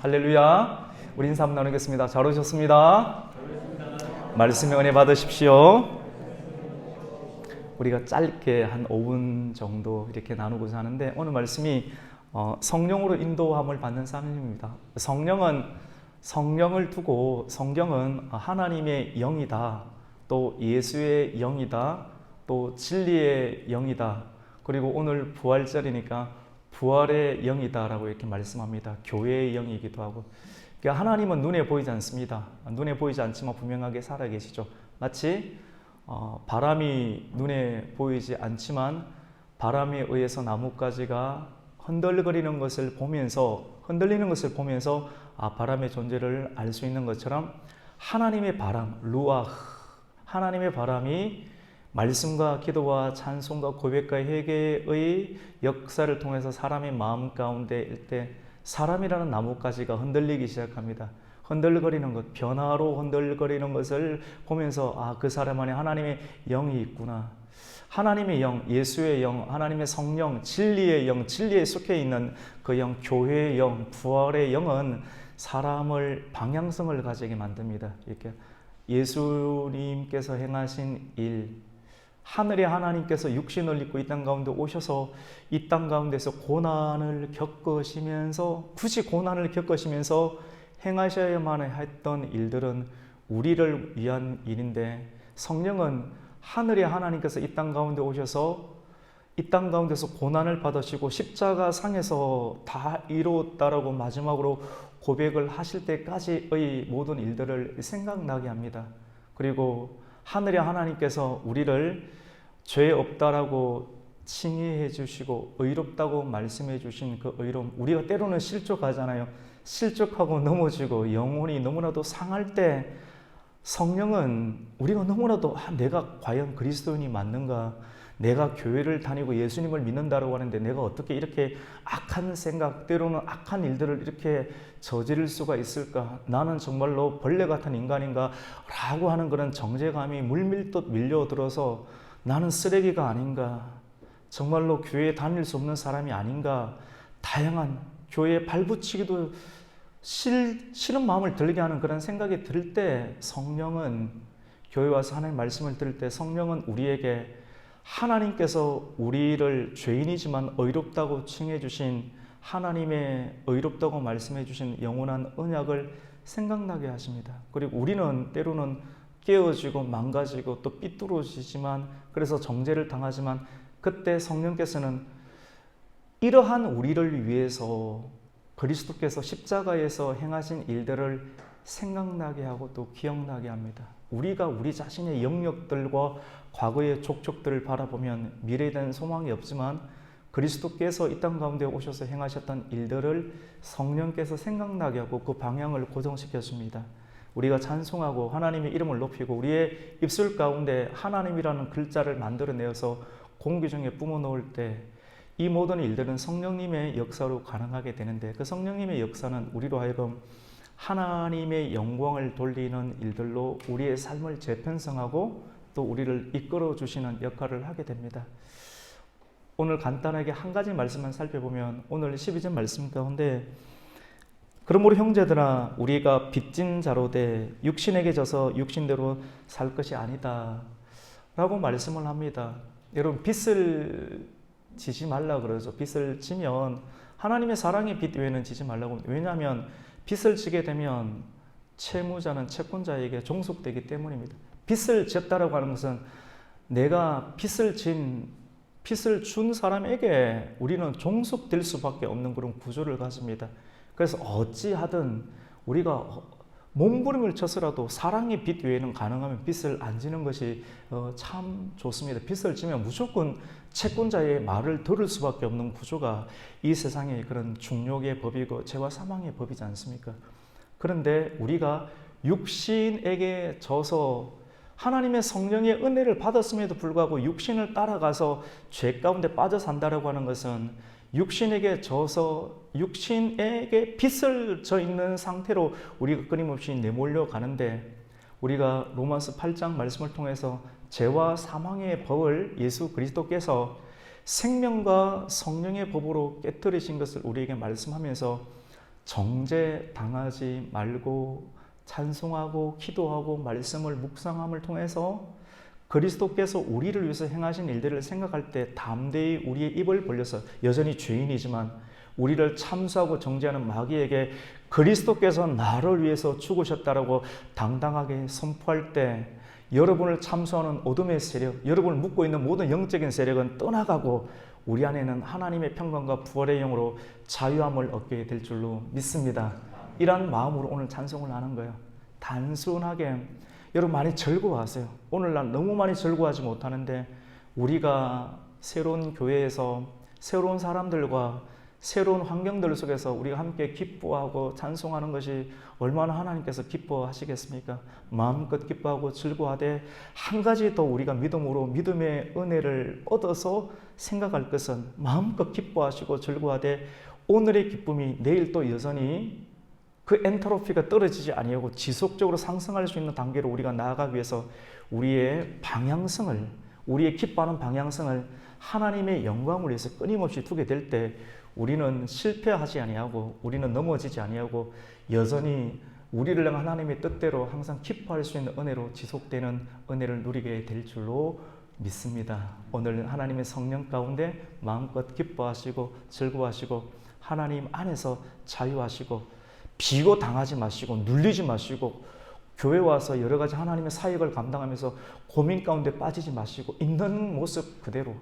할렐루야. 우리 인사 한번 나누겠습니다. 잘 오셨습니다. 말씀의 은혜 받으십시오. 우리가 짧게 한 5분 정도 이렇게 나누고자 하는데, 오늘 말씀이 성령으로 인도함을 받는 삶입니다. 성령을 두고, 성경은 하나님의 영이다, 또 예수의 영이다, 또 진리의 영이다, 그리고 오늘 부활절이니까 부활의 영이다라고 이렇게 말씀합니다. 교회의 영이기도 하고. 그러니까 하나님은 눈에 보이지 않습니다. 눈에 보이지 않지만 분명하게 살아계시죠. 마치 바람이 눈에 보이지 않지만 바람에 의해서 나뭇가지가 흔들리는 것을 보면서 바람의 존재를 알 수 있는 것처럼, 하나님의 바람, 루아흐, 하나님의 바람이 말씀과 기도와 찬송과 고백과 회개의 역사를 통해서 사람의 마음 가운데 일 때 사람이라는 나뭇가지가 흔들리기 시작합니다. 흔들거리는 것, 변화로 흔들거리는 것을 보면서 그 사람 안에 하나님의 영이 있구나. 하나님의 영, 예수의 영, 하나님의 성령, 진리의 영, 진리에 속해 있는 그 영, 교회의 영, 부활의 영은 사람을 방향성을 가지게 만듭니다. 이렇게 예수님께서 행하신 일, 하늘의 하나님께서 육신을 입고 이 땅 가운데 오셔서 이 땅 가운데서 고난을 겪으시면서, 굳이 고난을 겪으시면서 행하셔야만 했던 일들은 우리를 위한 일인데, 성령은 하늘의 하나님께서 이 땅 가운데 오셔서 이 땅 가운데서 고난을 받으시고 십자가 상에서 다 이루었다라고 마지막으로 고백을 하실 때까지의 모든 일들을 생각나게 합니다. 그리고 하늘의 하나님께서 우리를 죄 없다라고 칭의해 주시고 의롭다고 말씀해 주신 그 의로움, 우리가 때로는 실족하잖아요. 실족하고 넘어지고 영혼이 너무나도 상할 때 성령은, 우리가 너무나도 내가 과연 그리스도인이 맞는가, 내가 교회를 다니고 예수님을 믿는다라고 하는데 내가 어떻게 이렇게 악한 생각, 때로는 악한 일들을 이렇게 저지를 수가 있을까, 나는 정말로 벌레 같은 인간인가 라고 하는 그런 정죄감이 물밀듯 밀려들어서 나는 쓰레기가 아닌가, 정말로 교회에 다닐 수 없는 사람이 아닌가, 다양한 교회에 발붙이기도 싫은 마음을 들게 하는 그런 생각이 들 때, 성령은, 교회 와서 하나님 말씀을 들을 때 성령은 우리에게 하나님께서 우리를 죄인이지만 의롭다고 칭해 주신 하나님의 의롭다고 말씀해 주신 영원한 언약을 생각나게 하십니다. 그리고 우리는 때로는 깨어지고 망가지고 또 삐뚤어지지만, 그래서 정죄를 당하지만, 그때 성령께서는 이러한 우리를 위해서 그리스도께서 십자가에서 행하신 일들을 생각나게 하고 또 기억나게 합니다. 우리가 우리 자신의 영역들과 과거의 족적들을 바라보면 미래에 대한 소망이 없지만, 그리스도께서 이 땅 가운데 오셔서 행하셨던 일들을 성령께서 생각나게 하고 그 방향을 고정시켜 줍니다. 우리가 찬송하고 하나님의 이름을 높이고 우리의 입술 가운데 하나님이라는 글자를 만들어내어서 공기 중에 뿜어놓을 때, 이 모든 일들은 성령님의 역사로 가능하게 되는데, 그 성령님의 역사는 우리로 하여금 하나님의 영광을 돌리는 일들로 우리의 삶을 재편성하고 또 우리를 이끌어 주시는 역할을 하게 됩니다. 오늘 간단하게 한 가지 말씀만 살펴보면, 오늘 12절 말씀 가운데 그러므로 형제들아 우리가 빚진 자로 돼 육신에게 져서 육신대로 살 것이 아니다 라고 말씀을 합니다. 여러분, 빚을 지지 말라 그러죠. 빚을 지면 하나님의 사랑의 빚 외에는 지지 말라고. 왜냐하면 빚을 지게 되면 채무자는 채권자에게 종속되기 때문입니다. 빚을 졌다라고 하는 것은 내가 빚을 준 사람에게 우리는 종속될 수밖에 없는 그런 구조를 가집니다. 그래서 어찌하든 우리가 몸부림을 쳐서라도 사랑의 빚 외에는 가능하면 빚을 안 지는 것이 참 좋습니다. 빚을 지면 무조건 채권자의 말을 들을 수밖에 없는 구조가 이 세상의 그런 중욕의 법이고 죄와 사망의 법이지 않습니까? 그런데 우리가 육신에게 져서 하나님의 성령의 은혜를 받았음에도 불구하고 육신을 따라가서 죄 가운데 빠져 산다라고 하는 것은 육신에게 져서 육신에게 빚을 져 있는 상태로 우리가 끊임없이 내몰려 가는데, 우리가 로마서 8장 말씀을 통해서 죄와 사망의 법을 예수 그리스도께서 생명과 성령의 법으로 깨뜨리신 것을 우리에게 말씀하면서 정죄당하지 말고 찬송하고 기도하고 말씀을 묵상함을 통해서 그리스도께서 우리를 위해서 행하신 일들을 생각할 때 담대히 우리의 입을 벌려서 여전히 죄인이지만 우리를 참수하고 정죄하는 마귀에게 그리스도께서 나를 위해서 죽으셨다라고 당당하게 선포할 때 여러분을 참수하는 어둠의 세력, 여러분을 묶고 있는 모든 영적인 세력은 떠나가고 우리 안에는 하나님의 평강과 부활의 영으로 자유함을 얻게 될 줄로 믿습니다. 이런 마음으로 오늘 찬송을 하는 거예요. 단순하게 여러분 많이 즐거워하세요. 오늘날 너무 많이 즐거워하지 못하는데 우리가 새로운 교회에서 새로운 사람들과 새로운 환경들 속에서 우리가 함께 기뻐하고 찬송하는 것이 얼마나 하나님께서 기뻐하시겠습니까? 마음껏 기뻐하고 즐거워하되 한 가지 더 우리가 믿음으로 믿음의 은혜를 얻어서 생각할 것은 마음껏 기뻐하시고 즐거워하되 오늘의 기쁨이 내일 또 여전히 그 엔트로피가 떨어지지 아니하고 지속적으로 상승할 수 있는 단계로 우리가 나아가기 위해서 우리의 방향성을, 우리의 기뻐하는 방향성을 하나님의 영광을 위해서 끊임없이 두게 될 때 우리는 실패하지 아니하고 우리는 넘어지지 아니하고 여전히 우리를 향한 하나님의 뜻대로 항상 기뻐할 수 있는 은혜로 지속되는 은혜를 누리게 될 줄로 믿습니다. 오늘 하나님의 성령 가운데 마음껏 기뻐하시고 즐거워하시고 하나님 안에서 자유하시고 비고당하지 마시고 눌리지 마시고 교회 와서 여러 가지 하나님의 사역을 감당하면서 고민 가운데 빠지지 마시고 있는 모습 그대로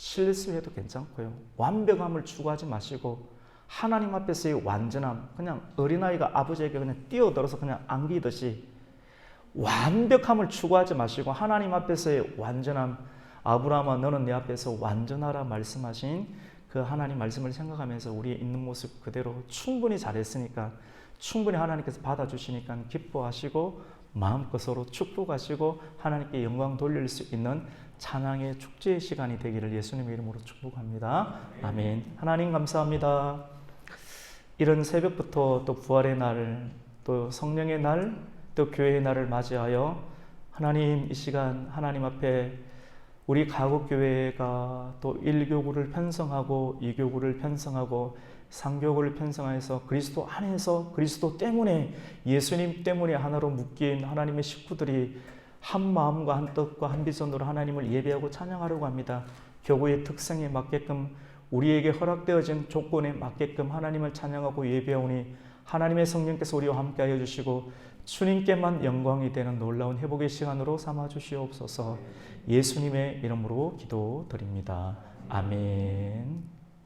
실수해도 괜찮고요. 완벽함을 추구하지 마시고 하나님 앞에서의 완전함, 그냥 어린아이가 아버지에게 그냥 뛰어들어서 그냥 안기듯이 완벽함을 추구하지 마시고 하나님 앞에서의 완전함, 아브라함아 너는 내 앞에서 완전하라 말씀하신 그 하나님 말씀을 생각하면서 우리의 있는 모습 그대로 충분히 잘했으니까 충분히 하나님께서 받아주시니까 기뻐하시고 마음껏 서로 축복하시고 하나님께 영광 돌릴 수 있는 찬양의 축제의 시간이 되기를 예수님의 이름으로 축복합니다. 아멘. 하나님 감사합니다. 이런 새벽부터 또 부활의 날, 또 성령의 날, 또 교회의 날을 맞이하여 하나님 이 시간 하나님 앞에 우리 가곡교회가 또 1교구를 편성하고 2교구를 편성하고 3교구를 편성해서 그리스도 안에서 그리스도 때문에 예수님 때문에 하나로 묶인 하나님의 식구들이 한 마음과 한 뜻과 한 비전으로 하나님을 예배하고 찬양하려고 합니다. 교구의 특성에 맞게끔 우리에게 허락되어진 조건에 맞게끔 하나님을 찬양하고 예배하오니 하나님의 성령께서 우리와 함께하여 주시고 주님께만 영광이 되는 놀라운 회복의 시간으로 삼아 주시옵소서. 예수님의 이름으로 기도드립니다. 아멘.